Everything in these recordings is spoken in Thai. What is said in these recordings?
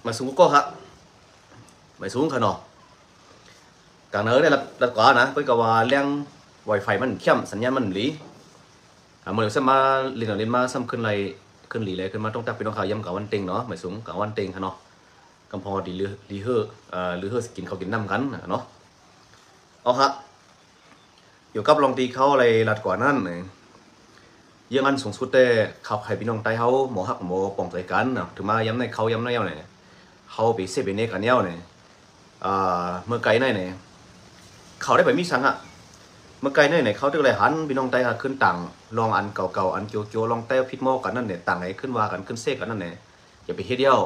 mà xuống có hả mày xuống khả nọ càng nỡ đây là quả nè với cả len wifiมันเข้มสัญญาณมันหลีเมื่อเรามาเรียนเรียนมาซ้ำขึ้นไรขึ้นหลีเลยขึ้นมาต้องตักเป็นน้องข่าวย้ำกับวันเต็งเนาะหมายสูงกับวันเต็งค่ะเนาะกำพอดีลีเฮอลีเฮอกินเขากินน้ำกันเนาะเอาฮะอยู่กับลองตีเขาอะไรลัดกว่านั่นยังอันสูงสุดแต่ขับให้พี่น้องไต้เขาหมอหักหมอป้องใจกันถึงมาย้ำในเขาย้ำในเอาเนี่ยเขาไปเซฟเนกันเนี่ยเนี่ยเมื่อไกลในเนี่ยเขาได้ไปมีสังอะเมื่อไกลในเนี่ยเขาตึกเลยหันพี่น้องไต้ขึ้นต่างลองอันเก่าๆอันเกียวๆลองไต้พิษหม้อกันนั่นเนี่ยต่างไหนขึ้นว่ากันขึ้นเซกกันนั่นเนี่ยอย่าไปเฮ็ดเดียว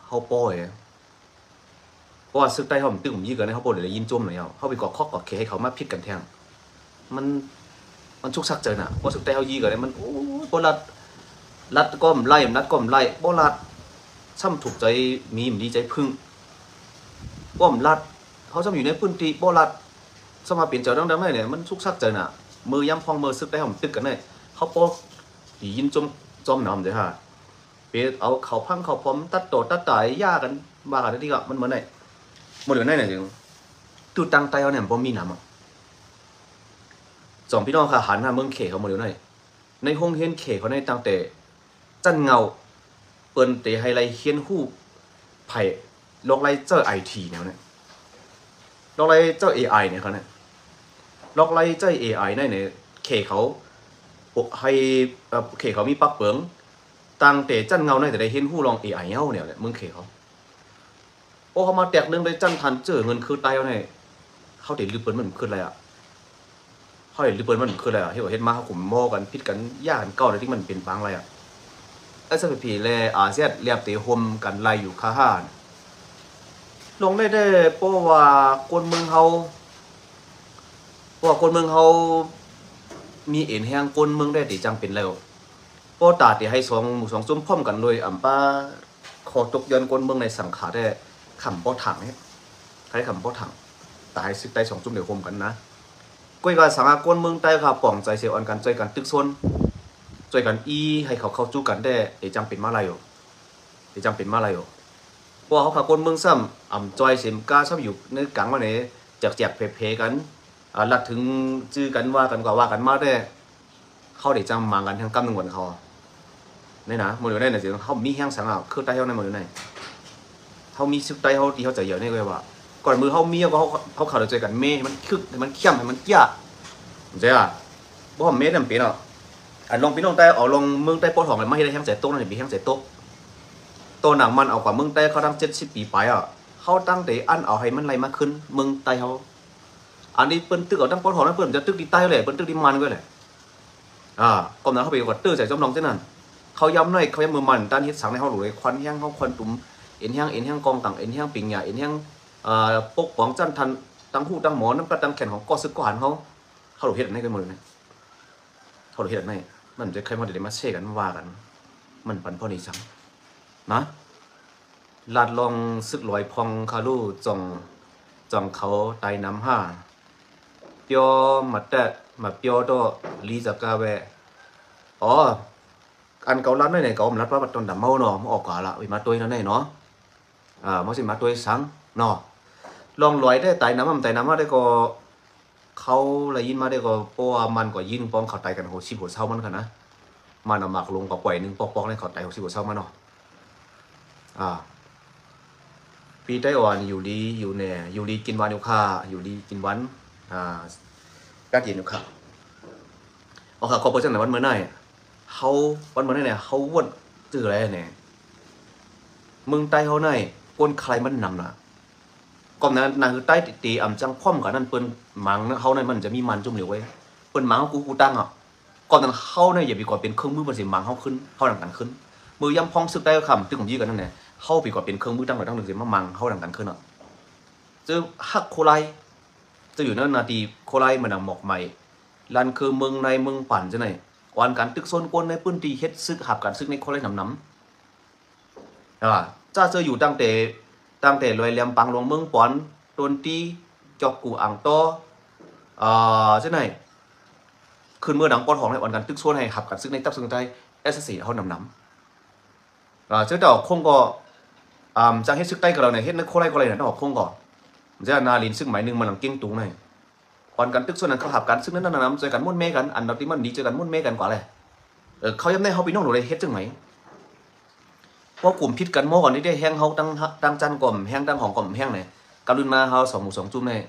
เขาป้อยเพราะว่าซึกไต้เขาตึกผมยี่กันในเขาป้อยเลยยินจมเลยเขาไปกอดข้อกอดเคให้เขามาพิษกันแทงมันชุกชักเจอน่ะเพราะสุดท้ายเขายีกันเลยมันโอ้โบลัดก้มไล่นัดก้มไล่โบลัดช่ำถูกใจมีมดีใจพึ่งก้มลัดเขาช่ำอยู่ในพื้นที่โบลัดสมาเปลี่ยนเจ้าดังๆเลยเนี่ยมันชุกชักเจอน่ะมือย้ำพองมือซึกได้ผมตึกกันเลยเขาโป้ยินจมหนำเลยฮะเปียเอาเขาพังเขาพร้อมตัดโตตัดตายย่ากันบ้ากันที่ก็มันเหมือนไหนหมดเหลือไหนเนี่ยจึงตู้ตังไตเอาเนี่ยบ่มีน้ำสองพี่น้องค่ะหันหน้าเมืองเขเขาหมดเลยในห้องเฮียนเขเขาในตั้งแต่จันเงาเปิ้นเตะไฮไลท์เฮียนหู้ไผ่ลอกไลเจอITเนี่ยลอกไลเจอ AI เนี่ยเขาเนี่ยลอกไลเจอ AI เนี่ยเขเขาให้เขเขามีปักเปิงตั้งแต่จันเงาในแต่ได้เฮียนหู้ลอง AI เงาเนี่ยเมืองเขเขาโอ้เขามาแตกเรื่องได้จันทันเจอเงินคือไตเอาเนี่ยเขาเด็ดลือเปิ้นมันคืออะไรเขาเห็นหรือเปิ้ลมันคืออะไรเห็นมาเขาขุมโมกันพิษกันย่ากันเก่าเลยที่มันเป็นฟังอะไรไอ้สักผีแลอาเซียนเรียบเตะหมกันไล่อยู่ข้าห้านลงได้เพราะว่าคนเมืองเขามีเอ็นแห้งคนเมืองได้ตีจังเป็นแล้วเพราะตาตีให้สองจุ่มพร้อมกันเลยอ่ำป้าขอตกย้อนคนเมืองในสังขารได้ขำป้อถังเนี่ยใครขำป้อถังตายซึกตายสองจุ่มเดี๋ยวพร้อมกันนะก้อยก็สังหารคนเมืองใต้ค่ะป่องใจเสียอ่อนกันใจกันตึกซนใจกันให้เขาเข้าจู้กันได้จำเป็นมาอะไรอยู่จำเป็นมาอะไรอยู่พอเขาขับคนเมืองซ้ำอ่ำจอยเสียมก้าซ้ำอยู่ในกลางวันนี้แจกเพกันลัดถึงจื้อกันว่ากันมาได้เขาได้จำมากันทั้งกำหนึ่งวันเขาเนี่ยนะหมดอยู่ในไหนสิเขามีแห้งสังหารคือใต้เขาในหมดอยู่ในเขามีซึกใต้เขาที่เขาใจเยอะนี่เลยว่าก่อนมือเขามีเขาข่าวใจกันเมย์มันคึกมันเข้มมันเกี้ยใช่ป่ะบ่เมย์นั่นเป็นอ่ะลองพี่น้องใต้เอาลงเมืองใต้ปอดหองเลยไม่ได้แห้งใส่โต๊ะนั่นเป็นแห้งใส่โต๊ะตัวหนังมันเอากว่าเมืองใต้เขาตั้ง70 ปีไปอ่ะเขาตั้งแต่อันเอาให้มันไหลมาขึ้นเมืองใต้เขาอันนี้เปิ้นตึกเอาตั้งปอดหองนั่นเปิ้นจะตึกดีใต้เลยเปิ้นตึกดีมันก็เลยก่อนนั้นเขาไปกดตื้อใส่จอมลองเส้นนั้นเขาย้ำหน่อยเขาย้ำมือมันด้านฮิตสังในเขาหลุดเลยควันแห้งเขาควันตุ่มเอ็นแห้งกองต่างเอ็นแห้งปิงหยาเอ็นแห้งปกป้องจันทันตั้งหูตั้งหมอน้ำกระตั้งแขนของก้อซึกก้อหันเขาหลุดเห็ดอันนี้กันหมดเลยเขาหลุดเห็ดอันนี้มันจะใครมาเดี๋ยวมาเช่กันว่ากันมันปันพ่อนี่สังนะลาดลองซึกลอยพองคาลูจองเขาไตน้ำห้าเปียวมาแต่มาเปียวตัวลีจากกาเวอันเกาลัดนี่เนี่ยเกามันรัดว่าตอนดำเมาเนาะมันออกกว่าละวิมาตัวนั่นเนาะมันสิมาตัวสังเนาะลองลอยได้ไตน้ำมาได้ก็เขาเลยยินมาได้ก็เพราะว่ามันก็ยิงป้องเขาไตกันหัวชีพหัวเศร้ามันกันนะมันเอาหมักลงกับปล่อยนึงปอกในเขาไตหัวชีพหัวเศร้ามันเนาะปีไต้อ่อนอยู่ดีอยู่เนี่ยอยู่ดีกินวันอยู่ค่าอยู่ดีกินวันการกินอยู่ค่าเอาค่ะขอเปิดจังไหนวันเมื่อไหร่เขาวันเมื่อไหร่เนี่ยเขาวนจื่ออะไรเนี่ยมึงไต้เขาไหนก้นใครมันนำนะก่อนนั้นคือใต้ตีอ่ำจังพ่อมกับนั่นเปิ้นมังเขาในมันจะมีมันจุ่มเหลวไว้เปิ้นมังกูตั้งก่อนนั้นเขาเนี่ยอย่าไปก่อนเป็นเครื่องมือมันสิมังเขาขึ้นเขาดังกันขึ้นมือย่ำพองซึกได้คำตึงผมยี่กันนั่นแหละเข้าไปก่อนเป็นเครื่องมือตั้งหนึ่งสิมามังเขาดังกันขึ้นจะฮักโคไลจะอยู่นั่นนาทีโคไลมันหมอกใหม่ลันคือเมืองในเมืองปั่นจะไหนวันการตึกโซนก้นในปืนตีเฮ็ดซึกหับกันซึกในโคไลน้ำจ้าเจออยู่ตั้งแต่ลอยเลียมปังลงเมืองปอนโดนตีจอกกูอ่างโตเช่นไหนคืนเมื่อดังปอนของในวันการตึกโซนให้หับกันซึกในตับซึกใจเอสสี่เขาน้ำเจ้าดอกคงก็ จังเฮ็ดซึกใต้กับเราเนี่ยเฮ็ดนึกโคไรเนี่ยต้องออกคงก่อนจะนาลินซึ่งหมายนึงมันหลังเก่งตุงเนี่ยก่อนกันตึกส่วนนั้นเขาหับกันซึ่งนั้นน้ำเจอกันมุ่นเมกันอันดับที่มันดีเจอกันมุ่นเมกันกว่าเลยเขาย้ำได้เขาไปน้องหนูเลยเฮ็ดจังไหมเพราะกลุ่มพิษกันโม่ก่อนนี่ได้แห้งเขาตั้งจันก่อมแห้งตั้งของก่อมแห้งเนี่ยกำลุนมาเขา2 หมู่ 2 จุ่มเนี่ย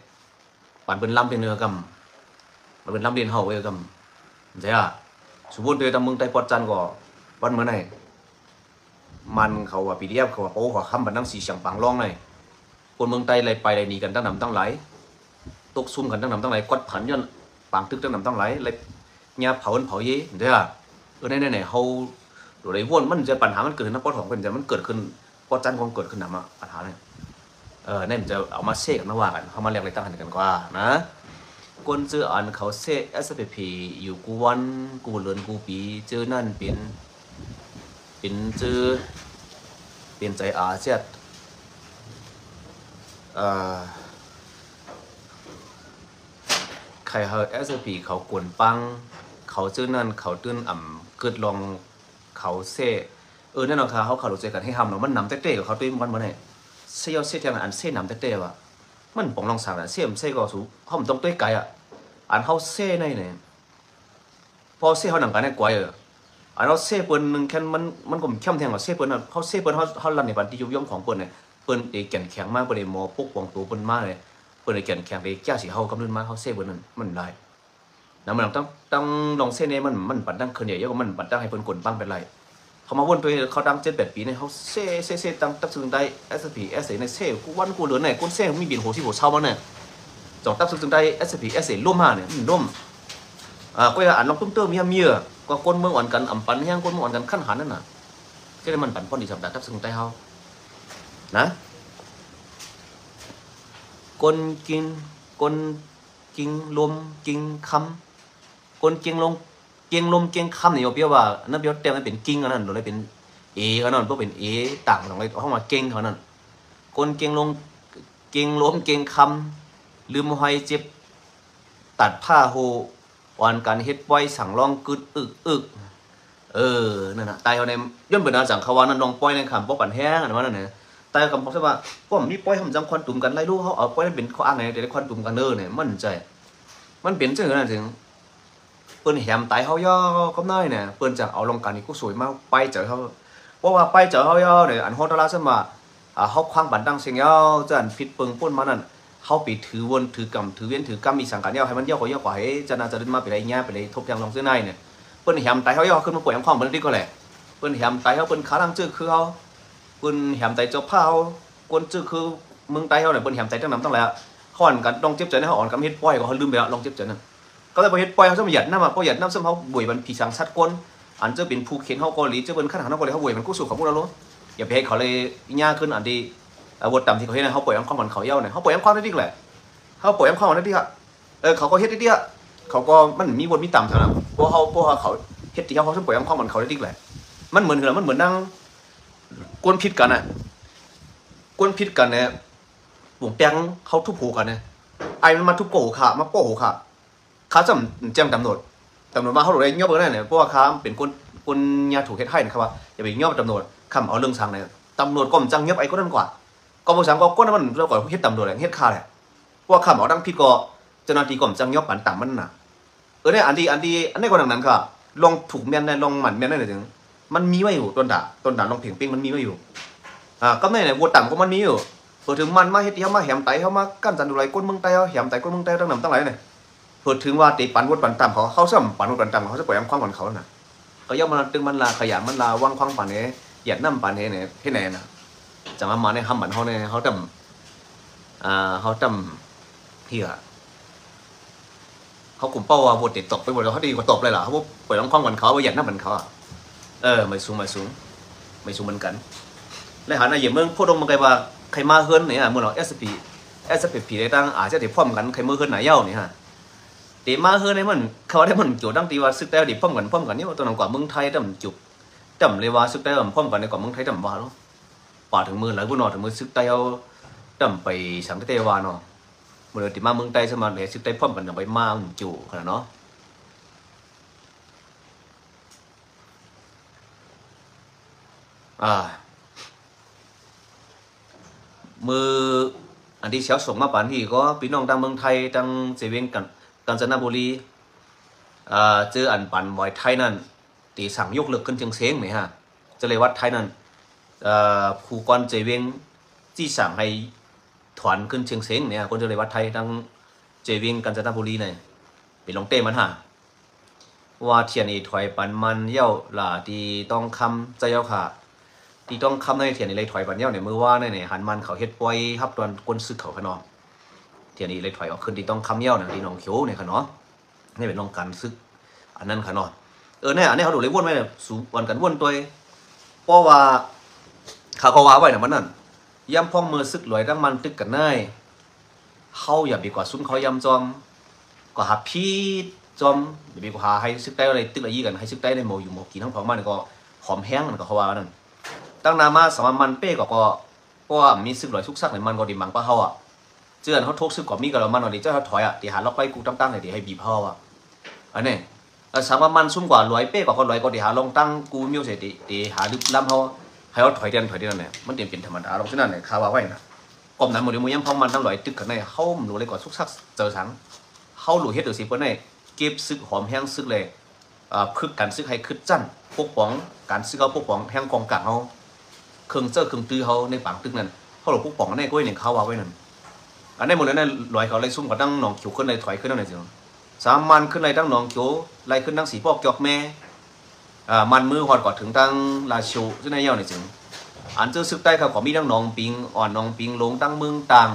ปั่นเป็นลำเป็นเนื้อกำมันเป็นลำเรียนเขาเอกำใช่อ่ะสมบูรณ์ตัวตามเมืองไต้ปอดจันก็วันเมื่อไหร่มันเขาว่าปีเดียบเขาว่าโอ้เขาคำบันนั่งสีเฉียงปังร่องเลยคนเมืองไต้เลยไปเลยหนีกันตั้งนำตั้งไหลตกซุ่มกันตั้งนำตั้งไหลกดผันยันปังตึกตั้งนำตั้งไหลเลยเนี่ยเผาเย่ใช่อ่ะเนี่ยเขาโดยวนมันจะปัญหามันเกิดขึ้นนะปอดของเป็นจะมันเกิดขึ้นปอดจันคงเกิดขึ้นนะมาปัญหาเนี่ยเนี่ยมันจะเอามาเช็คกันว่ากันเขามาเรียกอะไรตั้งกันกว่านะคนเจออันเขาเซ SPP อยู่กูวันกูเลือนกูปีเจอนั่นเป็นเจอเป็นใจอาเซียดใครเขา SPP เขากวนปังเขาเจอนั่นเขาตื้นเกิดลองเขาเซแน่นอนค่ะเขารู้ใจกันให้ทำเนาะมันนำเต้ๆกับเขาตื้นวันเนี่ยเสี้ยวเสี้ยที่อันเส้นนำเต้ๆว่ะมันปองลองสั่งอ่ะเสี้ยมเสี้ยก็สูเขาไม่ต้องต้วยไกลอ่ะอันเขาเซ่ในเนี่ยพอเซ่เขาหนังกันเนี่ยกว่าอันเขาเซ่เปิ้ลนึงแค่มันก็เข้มแทงกว่าเซ่เปิ้ลเขาเซ่เปิ้ลเขาลันในบันที่ยุบย่อมของเปิ้ลเนี่ยเปิ้ลเด็กแก่นแข็งมากเปิ้ลเด็กมอปุ๊กวางตัวเปิ้ลมากเลยเปิ้ลเด็กแก่นแข็งเด็กแก่สีเขากำลังมาเขาเซ่เปิ้ลนั่นมันได้แล้วมันต้องลองเซ่เนี่ยมันปัดตั้งคืนใหญ่เยอะกว่ามันปัดตั้งให้เปิ้ลกดบ้างเป็นไรเขามาวนไปเขาตั้ง7-8 ปีเนี่ยเขาเซ่ตั้งซึ่งได้ SP SA ในเซ่กูวันกูเหลือเนี่ยกูเซ่มีบินหัวที่หัวเช่ามันเนี่ยจอดตั้งซึ่งได้ SP SA ร่วมมาเนี่ยร่วมก็อย่าอ่านลองตุ้มเติมเมียก็คนเมืองอ่อนกันปั่นแห้งคนเมืองอ่อนกันขั้นหันนั่นน่ะก็ได้มันปั่นป้อนดีสัปดาห์ทับซึ่งใต้เฮานะคนกินลมกินคำคนกินลมกินคำเนี่ยเปียว่านั่นเปียเต็มเป็นกิ้งอันนั้นหรือเป็นอันนั้นเพราะเป็นต่างของอะไรเข้ามาเก่งเขานั่นคนกินลมกินคำลืมหอยเจ็บตัดผ้าโหวันการเฮ็ดปล่อยสั่งลองกึดอึกนั่นน่ะตายเขาในย่นเป็นอาจังเขาว่านั่นลองปล่อยในคำป้อปั่นแห้งอันนั้นเนี่ยตายคำบอกว่าป้อมนี่ปล่อยทำจังควันตุ่มกันไล่ลูกเขาเอาปล่อยเป็นข้ออ้างไงแต่ได้ควันตุ่มกันเนี่ยมั่นใจมันเป็นจังนั้นถึงเปิ้นแหมตายเขาย่อก็น้อยเนี่ยเปิ้นจะเอาลงการนี่ก็สวยมากไปเจอเขาเพราะว่าไปเจอเขาย่อเนี่ยอันฮอตลาซึ่งมาเขาคว้างบันดังเสียงย่อจะอันพิษเปิงป้นมานั่นเขาไปถือวนถือกำถือเวียนถือกำมีสังกัดย่อให้มันย่อกว่าให้จะน่าจะเดินมาไปไรเงี้ยไปไรทบทางลงเส้นในเนี่ยเปิ้นแหมตายเขาย่อขึ้นมาป่วยความเหมือนที่ก็แหละเปิ้นแหมตายเขาเปิ้นขาลังจื้อคือเขาเปิ้นแหมตายเจ้าผ้าเขาคนจื้อคือเมืองตายเขาเนี่ยเปิ้นแหมตายตั้งน้ำตั้งแล้วเขาอ่อนกันลองเจ็บเจอเนี่ยเขาอ่อนกำเฮ็ดป้อยก็เขาลืมไปแล้วลองเจ็บเจอนั่นก็เลยไปเฮ็ดป้อยเขาจะมาหยัดน้ำมาป้อยหยัดน้ำซึ่งเขาบ่วยมันผีสังสัตว์ก้นอันจะเป็นผู้เข็นเขาเกาหลีจะเป็นขั้นหางเขาเกาหลีเขาบ่วยมันกู้สู้ของพวกเราลุ้อย่าไปให้เขาเลยย่าขึ้นอันที่บทต่ำที่เขาเห็นเขาป่วยอันความมันเขาเย้าเนี่ยเขาป่วยอันความได้ดีแหละเขาป่วยอันความได้ดีอ่ะเขาก็เฮ็ดได้ดีอ่ะเขาก็มันมีบทมีต่ำเท่านั้นเพราะเขาเฮ็ดที่เขาป่วยอันความมันเขาได้ดีแหละมันเหมือนกันมันเหมือนนั่งกวนพิษกันอ่ะกวนพิษกันเนี่ยปุ่งแป้งเขาทุบหูกันเนี่ยไอ้มันมาทุบโป้หูขามาโป้หูขาขาจำแจ้งตำรวจมาเขาหลุดได้ย่อเบอร์นั่นเนี่ยเพราะว่าขาเป็นคนยาถูกเฮ็ดให้นะครับว่าอย่าไปย่อตำรวจคำเอาเรื่องสั่งเนี่ยตำรวจก็จังเงียบไอ้ก็นั่นกว่าก็บริษัทก็นั่นมันเราก็เฮ็ดตำรวจเฮ็ดค่าแหละเพราะว่าคำเอาดังผิดก็เจ้าหน้าที่ก็จังเงียบปันต่ำมันน่ะเนี่ยอันนี้ก็ดังนั้นค่ะลองถูกแม่นได้ลองหมั่นแม่นได้ถึงมันมีไว้อยู่ต้นด่าลองเพ่งเป้งมันมีไว้อยู่ก็ไม่เนี่ยวัวต่ำก็มันมีอยู่เปิดถึงมันมาเฮ็ดเขามาแหมไตเขามากั้นจันดุไรก้นเมืองไตเขาแหมไตก้นเมืองไตตั้งนำตั้งไรเนี่ยเปิดถึงว่าตีปันวัดปันต่ำเขาซ้ำปันวัดปันต่ำเขาจะปล่อยความก่อนเขาน่ะก็ย่อมมันตึงมันลาขยะมันลาวางควางปันเนี่ยหยัดน้ำปันเนี่ยที่ไหนน่ะจะมาในคำบันเขาเนี่ยเขาจำเหี้ยเขากลุ่มเป้าว่าบทติดตบไปหมดแล้วเขาดีกว่าตบเลยล่ะเขาปล่อยน้ำคล้องเหมือนเขาว่าหยัดน้ำเหมือนเขาไม่สูงเหมือนกันและหาในอย่างเมืองพูดตรงมันไกลว่าใครมาเฮิร์นเนี่ยเมื่อเรา SP ได้ตั้งอาจจะติดพร้อมกันใครมาเฮิร์นไหนเย้าเนี่ยฮะตีมาเฮิร์นเนี่ยมันเขาได้มันจุดตั้งตีว่าซึกแต่ดิพร้อมกันเนี่ยตัวหนังกว่าเมืองไทยจำจุดจำเลยว่าซึกแต่พร้อมกันในกว่าเมืองไทยจำว่าเนาะป่าถึงมือหลายผู้นอถึงมือซึกแต่เอาจำไปสังเกตว่าเนาะเมื่อติมาเมืองไทยสมัยเลยซึกแต่พร้อมกันอย่างไปมาจุขนาดเนาะ มืออันที่เชียวส่งมาป่านที่ก็พี่น้องทางเมืองไทยทางเจเวงกันกาญจนบุรีเจออันปันบอยไทยนั่นตีสั่งยกเลิกขึ้นเชียงเซ้งไหมฮะจะเลยวัดไทยนั่นผู้กอนเจเวงที่สั่งให้ถอนขึ้นเชียงเซ้งเนี่ยคนจะเลยวัดไทยทางเจเวงกาญจนบุรีเนี่ยไปลงเต้มันฮะว่าเทียนอีถอยปันมันเย้าหล่าที่ต้องคำใจเย้าค่ะที่ต้องคำในเทียนอีเลยถอยปันเย้าเนี่ยมือว่าเนี่ยหันมันเขาเฮ็ดปล่อยฮับตอนก้นซึกเขาขนมเทียนอีเลยถอยออกขึ้นที่ต้องคำเย้าเนี่ยที่น้องเขียวเนี่ยขนมนี่เป็นน้องการซึกอันนั้นขนมเนี่ยอันนี้เขาดูเลยวนไว้เนี่ยสูงวันกันวนตัวเพราะว่าเขาว่าไว้เนี่ยมันนั่นย้ำพ่องมือซึกลอยตั้งมันตึกกันได้เขาอย่าบีกว่าซุ้มเขาย้ำจอมก็หาพี่จอมอย่าบีกว่าหาให้ซึกได้อะไรตึกอะไรยี่กันให้ซึกได้ในโมอยู่โมกินทั้งพอมันก็หอมแห้งมันก็เขาว่านั่นตั้งนามาสมัยมันเป้ก็เพราะว่ามีซึกลอยซุกซักในมันก็ดีมังป้าเขาอ่ะเจือนเขาทกซึกกว่ามีกับเรามันอะไรเจ้าเขาถอยอ่ะตีหาล็อกไปกูตั้งเลยตีให้บีบเขาอ่ะอันนี้สามมันซุ่มกว่าลอยเป้กว่าคนลอยก็ตีหาลงตั้งกูมิวเสตีตีหาดึกล้ำเขาให้เขาถอยเดินเนี่ยมันเตรียมเป็นธรรมดาเราฉะนั้นเนี่ยคาว่าไว้นะกบนั้นหมดเลยมึงยังพอมันตั้งลอยตึกกันในเขาหนูเลยก่อนซุกซักเจอสังเขาหลุดเฮ็ดตัวสิเพื่อนในเก็บซึกหอมแห้งซึกเลยพึกการซึกให้คึดจั่นพวกป๋องการซึกเขาพวกป๋องแห้งกองกลางเขาเครื่องเจ้าเครื่องตื้อเขาในปางตึกนั่นเขาหลุดพวกป๋องในก้อยหนึ่งเขาว่าไว้นั่นอันนี้หมดเลยนั่นลอยเขาเลยซุ่มกับตั้งหนองเขียวขึ้นเลยถอยขึ้นนั่นเลยสิสามมันขึ้นเลยตั้งหนองเขียวไล่ขึ้นตั้งสีพอกจอกแม่มันมือหอดกอดถึงตั้งลาชูซึ่งในเย้าเนี่ยสิอันเจอซึกใต้เขาขอมีตั้งหนองปิงอ่อนหนองปิงลงตั้งเมืองต่าง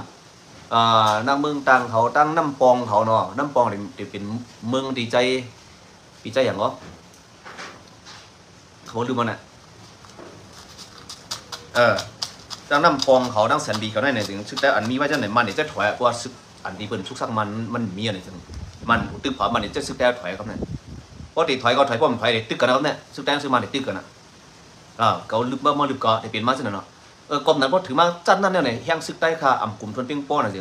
นั่งเมืองต่างเขาตั้งน้ำปองเขาเนาะน้ำปองเนี่ยเป็นเมืองดีใจอย่างก็เขาลืมมันอ่ะตั้งน้ำปองเขาตั้งแสนดีเขาได้เนี่ยถึงซึกใต้อันมีไว้จะไหนมันเนี่ยจะถอยเพราะว่าซึกอันที่เป็นชุกซักมันมีอะไรถึงมันตึกผามันเนี่ยจะซึกใต้ถอยครับเนี่ยเพราะติดถอยก็ถอยเพราะมันถอยเนี่ยตึกกันนะครับเนี่ยซึกใต้ซื้อมาเนี่ยตึกกันนะเขาลึกมากมาลึกก็ได้เปลี่ยนมาสินะเนาะกรมนั้นพอถือมาจัดนั่นเนี่ยแห้งซึกใต้ค่ะอ่ำกลุ่มทนเพียงป้อนอะไรสิ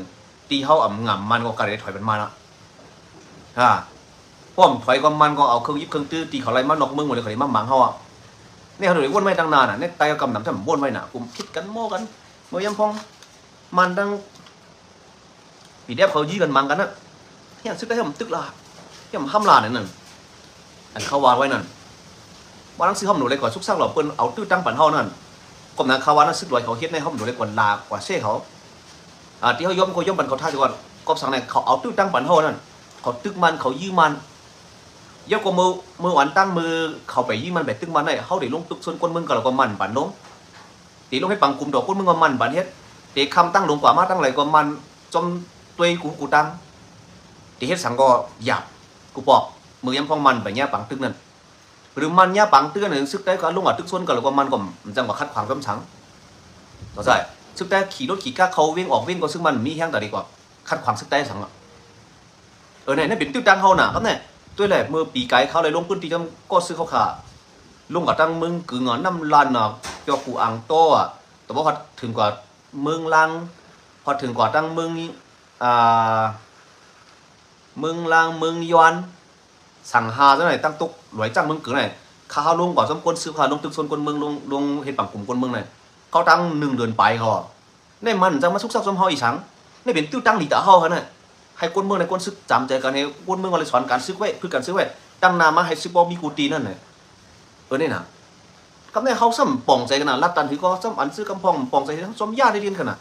ตีเขาอ่ำงำมันก็การได้ถอยเป็นมาละป้อมถอยก็มันก็เอาเครื่องยิบเครื่องตื้อตีเขาไรมานอกเมืองหมดเลยเขาเลยมาหมังเขาอ่ะเนี่ยเขาเลยวนไว้ตั้งนานอ่ะเนี่ยไตก็กำหนำจะวนไว้น่ะกลุ่มคิดกันโม่กันเมื่อยำพองมันตั้งปีเดียบเขายี่กันมังกันนะแห้งซึกใต้ผมตึกละแห้งห้ามลาเนี่ยนั่นอันเขาวางไว้นั่นว่านังซื้อห้องหนูเลยก่อนซุกซักหล่อเปิ้ลเอาตื้อตั้งปั่นห้องนั่นกรมนั้นเขาว่านังซื้อลอยเขาเฮ็ดในห้องหนูเลยก่อนลากว่าเช่เขาที่เขาย่อมปั่นเขาท่าจังหวัดกบสั่งเนี่ยเขาเอาตื้อตั้งปั่นห้องนั่นเขาตึกมันเขายื้อมันเยอะกว่ามือหวานตั้งมือเขาไปยื้อมันไปตึกมันได้เขาเดี๋ยวลงตึกส่วนก้นมึงก็เราก็มันปั่นน้องตีลงให้ปังกลุ่มดอกก้นมึงก็มันปั่นเฮ็ดเด็กคำตั้งลงกว่ามาตั้งไหลก็มันจมตัวกูตั้งตีเฮ็ดสังก็หยาบกูปอกมือย้ำพองมันไปเนี้ยปังตึกนั่นหรือมันเนี้ยปังตึกนั่นซึกได้ก็ลงอ่ะตึกส่วนก็เราก็มันก็จังหวะคัดขวางซ้ำสังต่อใช่ซึกได้ขี่รถขี่ก้าเขาวิ่งออกวิ่งก็ซึ่งมันมีแห้งแต่ดีกว่าคัดขวางซึกได้สังอ่ะเนี่ยนี่เป็นตึกดังเขาหนาครับเนี่ยตัวแหละเมื่อปีไก่เขาเลยลงพื้นที่จำก็ซื้อเขาขาลงกับตั้งมึงกึ่งน้ำลันอ่ะเกี่ยวกูอังโต้อ่ะแต่ว่าพอถึงกว่าเมืองลังพอถึงกว่าตั้งมึงเมืองลังเมืองยวนสั่งหาจังไหนตั้งตุกหลวยจังมึงกึ่งไหนข้าวลงก่อนสมควรซื้อข้าวลงตึกส่วนคนเมืองลงเห็นปังกลุ่มคนเมืองไหนเขาตั้ง1 เดือนไปเขาเนี่ยมันจะมาซุกซักสมหออีสังนี่เป็นติ้วตั้งหลีตาเขาเขาเนี่ยให้คนเมืองในคนซึกจำใจกันให้คนเมืองอะไรสอนการซึกไว้เพื่อการซึกไว้ตั้งนามาให้ซึกบอมีกูตีนั่นเลยเนี่ยนะคำนี้เขาซ้ำป่องใจกันนะรัดตันถือก็ซ้ำอันซื้อกำพองป่องใจทั้งซ้ำยาได้เรียนขนาด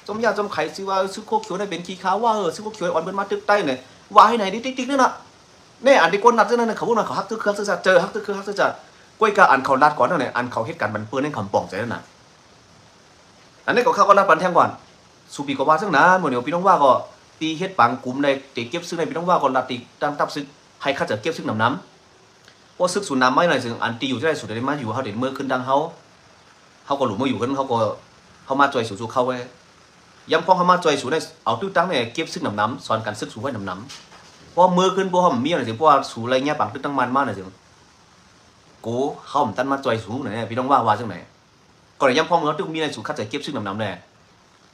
ซ้ำยาซ้ำไข่ซิว่าซึกโคเขียวได้เป็นขี้ขาวว่าซึกโคเขียวอ่อนเป็นมาตึกใต้เนี่ยว่าให้ไหนดิติ๊กนี่นะเนี่ยอันที่คนนัดเจ้านั่นเขาพูดมาเขาฮักตึกเครื่องซึกเจอฮักตึกเครื่องฮักซึกจัดกล้วยกาอันเขารัดก่อนนั่นเนี่ยอันเขาเหตุการณ์บันเปื้อนให้คำป่องใจนั่นน่ะอันนี้ก็เข้าก็รัดบันแทงก่อนสุปีก็ว่าซึ่งนะเหมือนเดี๋ยวพี่น้องว่าก็ตีเฮ็ดปังกลุ่มในตีเก็บซึ่งในพี่น้องว่าก็รัดตีตั้งทับซึกให้ข้าจะเก็บซึ่งน้ำเพราะซึกสูนน้ำไม่หน่อยซึ่งอันตีอยู่ที่ไหนสุดได้มาอยู่เขาเด่นเมื่อขึ้นดังเขาก็หลุมมาอยู่ขึ้นเขามาจ่อยสู่เขาไว้ย้ำพอเขามาจ่อยสู่ได้เอาตื้อตั้งเนี่ยเก็บซึ่งน้ำสอนการซึกสู่ไว้น้ำเพราะเมื่อขึ้นพวกเขามีอะไรสิเพราะว่าสู่อะไรเงี้ยปังตื้อตั้งมันมากหน่อยสิกูเขาตั้งมาจ่อยสู่เนี่ยพี่น้องว่าซึ่งไหนก็เลยย้ำพอเมื่อตื้อมีอะไรสู่ข้าจะเก็บซึ่งน้ำเนี่ย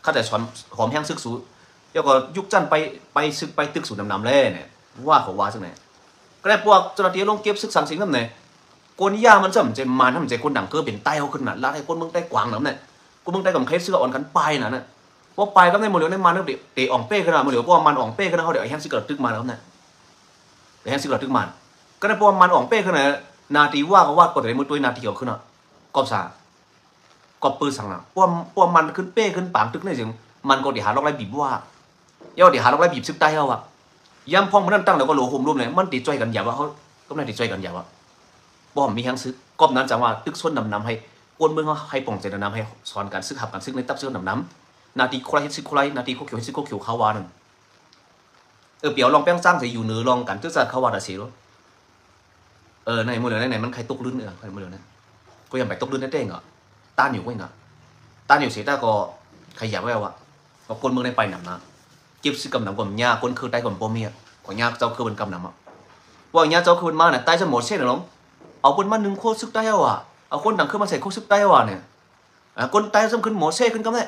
ข้าจะสอนหอมแห้งซึกสู่แล้วก็ยุคจันไปซึกไปตึกสู่น้ำเลยเนี่ยว่าเขาว่าซึ่งไหนก็ได้พวกเจ้าหน้าที่ลงเก็บซึกสั่งสิ่งนั้นเนี่ยคนย่ามันจะมันจะมันทำใจคนดังเกอเป็นไต้เขาขึ้นน่ะลาดให้คนเมืองไต้กวางน้ำเนี่ยคนเมืองไต้กับเคสเสื้ออ่อนกันไปน่ะ ว่าไปก็ในโมเดลในมันเตะอ่องเป้ขนาดโมเดลเพราะว่ามันอ่องเป้ขนาดเขาเดี๋ยวแฮงซิกระตึกมาแล้วเนี่ยเดี๋ยวแฮงซิกระตึกมันก็ในเพราะว่ามันอ่องเป้ขนาดนาทีว่าก็ว่าก็แต่มือตัวนาทีเกี่ยวขึ้นอ่ะกอบสาก็ปืนสั่งอ่ะเพราะมันขึ้นเป้ขึ้นปางตึกนี่จึงมันก็เดี๋ยวหาล็อกไล่บีบว่าเดี๋ยวหาล็อกไล่บีบซึกใต้เขาอ่ะย้ำพองมันนั่นตั้งแล้วก็โหลหุ่มรูปเนี่ยมันติดใจกันอย่าว่าเขาก็ไม่ติดใจกันอย่าว่าบ่มีแฮงซึกกอบนั้นจังว่าตึกส้นนำให้คนเมืองเขาให้ป่องใจนำให้สอนการซึกหับการซึกในตับซึกนำนาทีโคไรฮิตซึกโคไรนาทีโคเขียวฮิตซึกโคเขียวเขาวานั่นเปียวลองแป้งจ้างจะอยู่เหนือลองกันตึกจัดเขาวาดสิรู้ในมือเหลือไหนมันใครตกลื่นใครมือเหลือนั่นก็ยังไปตกลื่นได้เต้งอ่ะต้านอยู่ก็ยังอ่ะต้านอยู่เสียแต่ก็ขยับไว้ว่ะก็คนเมืองในไปหนำนะเก็บซึกกำหนำก่อนยาคนคือใต้ก่อนปอมีอ่ะก่อนยาเจ้าคือเป็นกำหนำอ่ะว่ายาเจ้าคือเป็นมาเนี่ยใต้จะหมดเส้นหรอเอาคนมาหนึ่งโคซึกใต้เอาอ่ะเอาคนดังขึ้นมาใส่โคซึกใต้เอาอ่ะเนี่ยคนใต้ซ้ำขึ้นหมดเส้นขึ้นก็ไม่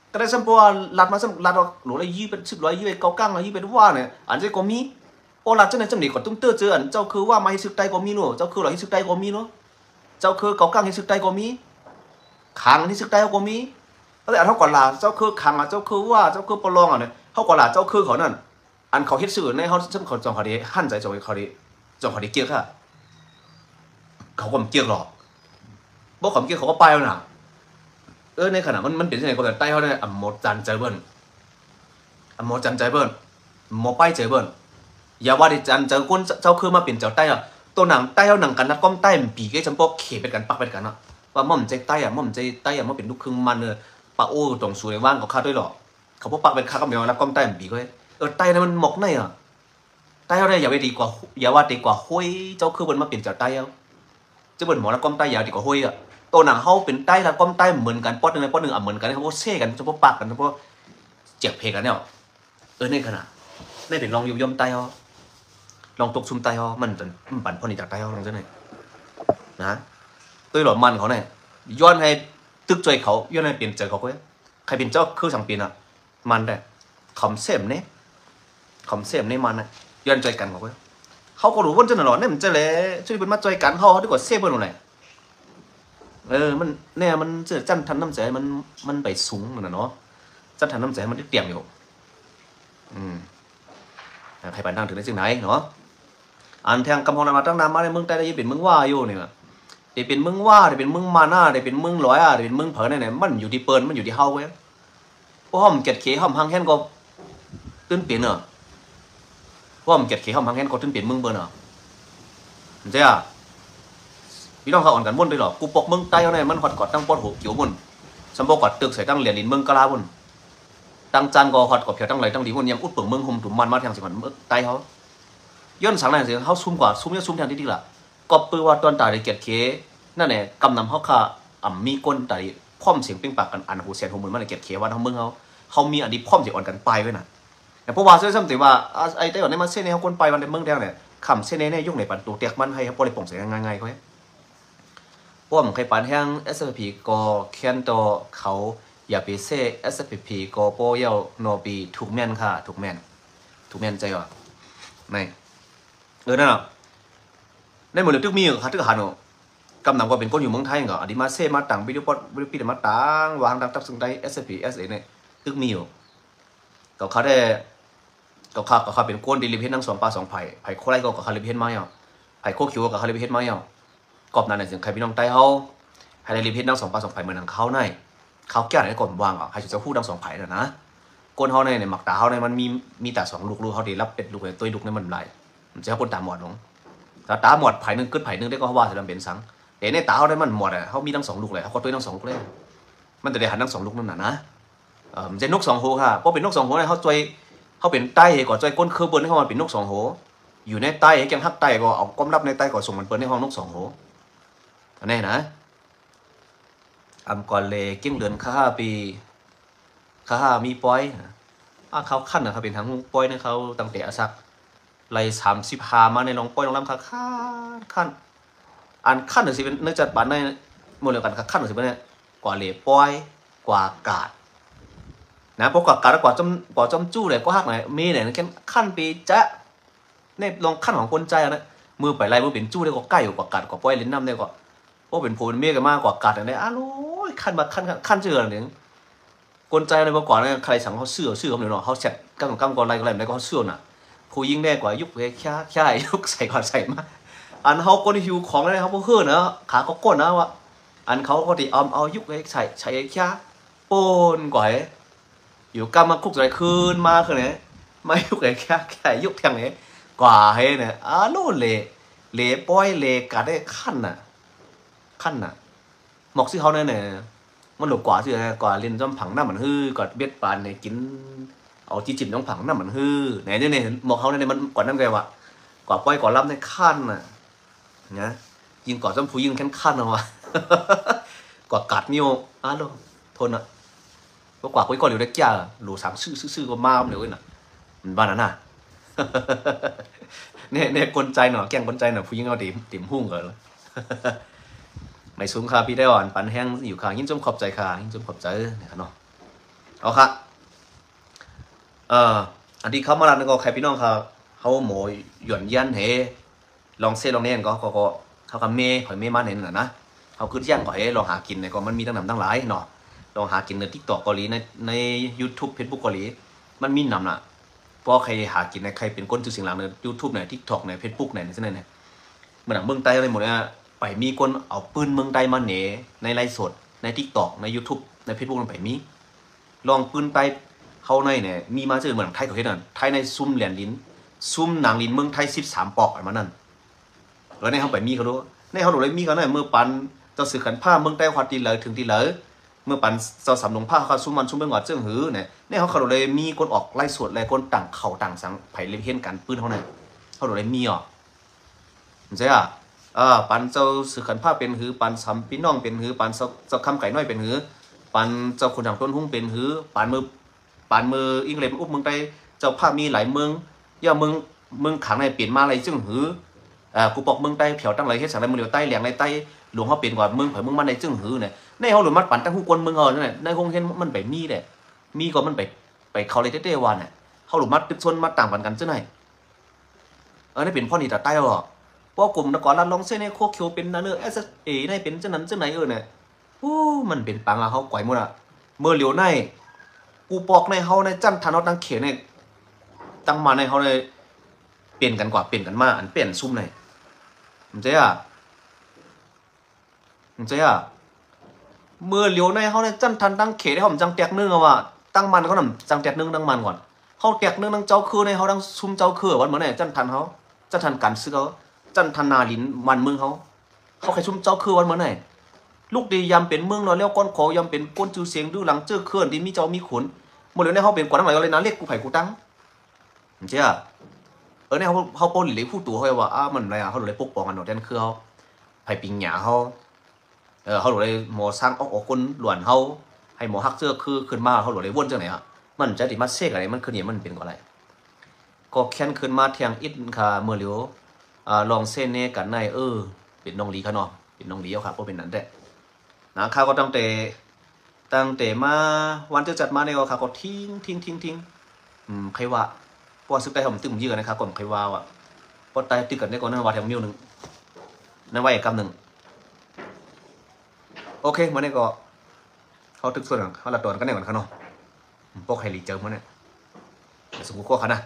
แต่ได้ซ้ำเพราะว่าลัดมาซ้ำลัดหนูเลยยี่เป็น10 ร้อยยี่เป็นเก้ากั้งเลยยี่เป็นว่าเนี่ยอันนี้ก็มีโอ้ลัดเจ้าเนี่ยจำหนีก่อนตุ้มเตอร์เจออันเจ้าคือว่ามาให้ซึกใต้ก็มีเนาะเจ้าคือหล่อให้ซึกใต้ก็มีเนาะเจ้าคือเก้ากั้งให้ซึกใต้ก็มีขังให้ซึกใต้ก็มีอะไรอันเท่าก่อนลาเจ้าคือขังอ่ะเจ้าคือว่าเจ้าคือปลองอ่ะเนี่ยเท่าก่อนลาเจ้าคือเขานั่นอันเขาเฮ็ดสื่อในเขาซึ่งเขาจองเขาดีหั่นใจจองเขาดีจองเขาดีเกี่ยวค่ะเขาก็ไม่เกี่ยวหรอกบอกเขาเกี่ยวเขาก็ไปแล้วนะในขณะมันเป็นยังไงก็แต่ใต้เขาเนี่ยหมดจันใจเบิ้ลหมดจันใจเบิ้ลหมดไปใจเบิ้ลอย่าว่าดิจันเจอคนเจ้าคือมาเปลี่ยนเจ้าใต้อ่ะตัวหนังใต้เขาหนังกันนัดก้มใต้ปีก็จำพวกเขเป็นกันปักเป็นกันอ่ะว่าม่อมใจใต้อ่ะม่อมใจใต้อ่ะม่อมเป็นลูกครึ่งมันเลยปะโอ้ตรงสูงว่างเขาฆ่าด้วยหรอเขาพวกปักเป็นฆ่าก็ไม่เอานัดก้มใต้ปีก็ใต้นั้นมันหมกในอ่ะใต้เขาได้อย่าไปดีกว่าอย่าว่าดีกว่าห้วยเจ้าคือมันมาเปลี่ยนเจ้าใต้เอาจะเป็นหมอนัดก้มใต้อย่าดีกว่าห้วยอ่ะตัวหนังเขาเป็นใต้แล้วก้มใต้เหมือนกันป๊อดหนึ่งป๊อดหนึ่งเหมือนกันเขาพวกเซ่กันเฉพาะปากกันเฉพาะเจ็บเพกันเนี่ยในขณะในเป็นลองย่อมใต้เขาลองตกซุ่มใต้เขามันปั่นพอนี่จากใต้เขาลองจะไหนนะตัวหล่อมันเขาเนี่ยย้อนให้ตึกใจเขาย้อนให้เปลี่ยนใจเขาเว้ยใครเป็นเจ้าคือสั่งเปลี่ยนอ่ะมันแต่คำเสียมเนี่ยคำเสียมเนี่ยมันอ่ะย้อนใจกันเขาเว้ยเขาก็รู้ว่าจะหล่อเนี่ยมันจะเลยช่วยเป็นมาใจกันเขาดีกว่าเสียบนอะไรมันเนี่ยมันจะจันทันน้ำใจมันไปสูงมันนะเนาะจันทันน้ำใจมันได้เตรียมอยู่ใครไปนั่งถึงได้จึงไหนเนาะอันแทงกำพงมาตั้งนานมาในเมืองใต้ได้เป็นเมืองว่าอยู่เนี่ยได้เป็นเมืองว่าได้เป็นเมืองมาหน้าได้เป็นเมืองลอยได้เป็นเมืองเผอเนี่ยมันอยู่ที่เปิลมันอยู่ที่เฮาเว้ยเพราะห้อมเก็ดเขห้อมหางแค้นก็ตื้นเปลี่ยนเนอะเพราะห้อมเก็ดเขห้อมหางแค้นก็ตื้นเปลี่ยนเมืองเปิลเนอะใช่อ่ะพี่น้องเขาอ่อนกันมุ่นด้วยหรอกูปกเมืองใต้เขาเนี่ยมันหอดกอดตั้งปอดหัวเกี่ยวมุ่นสมบูรณ์กอดตึกใส่ตั้งเหรียญลินเมืองกะลามุ่นตั้งจานก็หอดกอดเผียวตั้งไหลตั้งดีมุ่นยังอุดเปิงเมืองหุ่มถุมมันมาทางสิมันเมืองใต้เขาย้อนสังไหนสิเขาซุ่มกว่าซุ่มเนี่ยซุ่มทางที่ดีละก็ปืนว่าตอนตายเกียรติเคนั่นแหละกำนำเขาข่ามีก้นตายพร้อมเสียงปิ้งปากกันอันหูเสียงหูมือมันเกียรติเคว่าทางเมืองเขามีอันนี้พร้อมจะอ่อนกันไปไว้น่ะแต่พวกว่าเส้นซ้ำแต่ว่าไอ้แต่ก่อนในมาเส้นในเขาก้นไปวันในเมืองแดงเนี่ยคำเส้นในยุ่งในปันตัวเตียกมันให้เขาปล่อยป่งเสียง่ายๆเขาพวกมันใครปันแห้ง SPP ก็เขียนตัวเขาอย่าไปเซ่ SPP ก็โปเยาโนบีถูกแม่นค่ะถูกแม่นใจว่ะไม่นั่นน่ะในหมู่เรื่องตึกมีค่ะตึกหันอ่ะกำนำก็เป็นคนอยู่เมืองไทยก็อดีมาเซ่มาต่างวิดีโอปีเดมาต่างวางดังตับซึ่งได้ SPP SA เนี่ยตึกมีอยู่ก็เขาได้ก็เขาเป็นคนดีลิเพนทั้ง2 ปลา 2 ไผ่โคไลก็เขาลิเพนมาอ่ะไผ่โคคิวก็เขาลิเพนมาอ่ะกอบนั้นเนี่ยใครพี่น้องใต้เขาให้ลิเพนทั้ง2 ปลา 2 ไผ่เหมือนเขาในเขาแก้อะไรก่อนวางอ่ะให้จะพูดทั้ง2 ไผ่น่ะนะก้นเขาในหมักตาเขาในมันมีแต่2 ลูกเขาดีรับเป็ดลูกเลยตัวลูกนี่มันไหลมันจะคนตาหมดลงถ้าตาหมดไผ่นึงขึ้นไผ่นึงได้ก็ว่าจะเป็นสังแต่ในตาเขาได้มันหมดอ่ะเขามีทั้ง2 ลูกเลยเขาตัวทั้ง2 ลูกเลยมันจะได้หันทั้ง2 ลูกนั่นน่ะนะมันจะนก2 หัวค่ะเพราะเป็นนก2 หัวเนี่ยเขาเป็นใต้ก่อนใจก้นคือเปิ้ลให้มันเป็นนก2 หัวอยู่ในใต้ให้แกงฮักใต้ก็เอาก้มรับในใต้ก็ส่งมันเปิ้ลในห้องนก2 หัวอันนี้นะก่อนเลยเกี่ยงเดือนปีมีปอยเขาขั้นนะครับเป็นทั้งปอยเนี่ยเขาตั้งแต่สักไล่35มาในน้องปอยน้องลำขั้นอันขั้นหนึ่งสิเป็นเนื้อจัดบันในโมเดลกันขั้นหนึ่งสิเป็นเนี่ยกว่าเล่ปอยกว่ากาดนะพวกกาดกว่าจำจู้เลยก็หักหน่อยมีเนี่ยแค่ขั้นปีจะในลองขั้นของคนใจนะมือไปไล่มือเป็นจู้ได้ก็ใกล้กว่ากาดกว่าปอยลิ้นน้ำได้ก็พวกเป็นโพลเมียกันมากกว่ากาดอะไรอ้าวขั้นมาขั้นเจอหนึ่ง กลใจอะไรมาก่อนเนี่ยใครสั่งเขาเสื้อเขาเนาะเขาเสร็จกำก่อนอะไรก็อะไรก็เขาเสื้อน่ะผู้ยิ่งแน่กว่ายุคแค่ยุคใส่ก่อนใส่มาอันเขาคนหิวของอะไรเขาพวกเฮือนะขาเขาก้นนะวะอันเขาก็ที่เอายุคใส่แค่ปนกว่าอยู่กำมาคุกอะไรคืนมาคือเนี่ยไม่ยุคแค่ยุคแทงเนี่ยกว่าให้เนี่ยโน่เละป้อยเละกัดได้ขั้นน่ะหมอกซี่เขาเนี่ยมันหลบกว่าสิกว่าเรียนจำผังหน้าเหมือนฮือกว่าเบ็ดปานเนี่ยกินเอาจีจิบน้องผังหน้าเหมือนฮือเนี่ยหมอกเขาเนี่ยมันก่อนนั่นไงวะกว่าป้อยกว่าล้ำในขั้นน่ะนะยิงกว่าจำผู้ยิงแค่ขั้นเอาวะกว่ากัดนิ้วโลทนอ่ะก็กว่าป้อยก่อนอยู่ได้แก่หลูสามซื่อก็มาเลยน่ะมันบ้านนั้นน่ะเนี่ยกลใจหน่อแกงกลใจหน่อผู้ยิงเอาติ่มหุ่งกันไม่สูงค่ะพี่ได้อ่อนปันแห้งอยู่ค่ะยิ่งจมขอบใจค่ะยิ่งจมขอบใจเนี่ยค่ะเนาะเอาค่ะอันที่เขามาแล้วก็ใครพี่น้องค่ะเขาหมอยหย่อนยันเฮลองเซ่ลองเนี่ยก็เขากับเมย์หอยเมย์มาเห็นน่ะนะเขาคือย่างก็เฮลองหากินเนี่ยก็มันมีตั้งนำตั้งหลายเนาะลองหากินใน TikTok เกาหลีใน YouTube Facebook เกาหลีมันมีนำน่ะเพราะใครหากินในใครเป็นก้นจือสิ่งหลังใน YouTube ใน TikTok ใน Facebook ในนี่เนี่ยเหมือนหนังเมืองใต้อะไรหมดเนี่ยไปมีคนเอาปืนเมืองใต้มาเหนในไลฟ์สดใน TikTok ใน YouTube ใน Facebook มันไปมีลองปืนไปเข้าในเนี่ยมีมาเจอเหมือนไทยกับเฮ็ดนั่นไทยในซุ่มเหรียญลิ้นซุ่มหนังลิ้นเมืองไทย13ปอกอันมานั่นแล้วในเขาไปมีเขาดูในเขาดูเลยมีเขาเนี่ยเมื่อปันเจ้าสื่อขันผ้าเมืองใต้ความตีเลยถึงตีเลยเมื่อปันเจ้าสำลงผ้าเขาซุ่มมันซุ่มเมืองหอดเจิ้งหือเนี่ยในเขาดูเลยมีคนออกไล่สวดเลยคนต่างเข่าต่างสังไผ่เล่นเห็นกันปืนเขาเนี่ยเขาดูเลยมีอ่ะใช่อ่ะปันเจ้าสื่อขันผ้าเป็นหือปันสำพี่น้องเป็นหือปันเจ้าคำไก่น้อยเป็นหือปันเจ้าคนทางต้นหุ้งเป็นหือปันมืออิงเลมอุบเมืองใต้เจ้าภาพมีหลายเมืองย่าเมืองขังในเปลี่ยนมาอะไรจึงหือกูบอกเมืองใต้เผียวตั้งไรเฮ็ดสังไรเมืองเดียวใต้แหลงในใต้หลวงเขาเปลี่ยนกว่าเมืองเผยเมืองมันในจึงหือเนี่ยในเขาหลุดมัดปั่นตั้งหูกวนเมืองเขาเนี่ยในคงเห็นมันไปมีแหละมีก็มันไปเขาเลยเต้ๆวันเนี่ยเขาหลุดมัดตึกชนมัดต่างกันจึงไหนนี่เป็นพ่อหนีแต่ใต้หรอเพราะกลุ่มนักก่อนรัดลองเส้นในโคเขียวเป็นนั่นเอในเป็นจึงนั้นจึงไหนเนี่ยมันเป็นปังอะเขาก่อยหมดอะเมื่อเหลียวในกูปอกในเขาในจันทานเขาตั้งเขียนในตั้งมาในเขาในเปลี่ยนกันกว่าเปลี่ยนกันมาอันเปลี่ยนซุ่มในมันเจ๊เมื่อเหลียวในเขาในจันทานตั้งเขียนให้ผมจังแตกนึ่งเอาว่าตั้งมันเขาหนำจังแตกนึ่งตั้งมันก่อนเขาแตกนึ่งตั้งเจ้าคือในเขาตั้งซุ่มเจ้าคือวันเหมือนไหนจันทานเขาจันทานกันซื้อเขาจันทานนาลินมันเมืองเขาใครซุ่มเจ้าคือวันเหมือนไหนลูกดียำเป็นเมืองเราเลี้ยวก้อนขอยำเป็นก้นจือเสียงดูหลังเจอเคลื่อนที่มีเจ้ามีขุนหมดเลยเนี่ยเขาเป็นกว่าทั้งหลายเลยนะเรียกกูไผ่กูตั้งใช่อ่ะเนี่ยเขาปนหรือผู้ตัวเขาว่ามันอะไรเขาเลยปกป้องกันหนอแดนคือเขาไผ่ปิงหยาเขาเขาเลยหมอสร้างออกคนหลวนเขาให้หมอฮักเจอคือขึ้นมาเขาเลยวนจังไหนอ่ะมันจะติมาเสกอะไรมันคือเนี่ยมันเป็นอะไรก็แค้นขึ้นมาเทียงอิดค่ะเมื่อเลี้ยวลองเส้นเนี่ยกันในเป็นน้องลีเขาเนาะเป็นน้องลีเขาครับเพราะเป็นนั้นแหละนะข้าก็ตั้งแต่มาวันจะจัดมาในก็ข้าก็ทิ้งใครว่าพอซึกได้ผมตึมเยอะนะครับก่อนใครว่าอ่ะพอตายติดกันได้ก่อนนั่นว่าแถวนิ้วหนึ่งนั่นว่าอีกคำหนึ่งโอเคมาเนี่ยก็เขาตึกส่วนเขาละตัวกันได้ก่อนเขาเนาะพวกใครรีเจอมาเนี่ยสมมุติก็เขานะ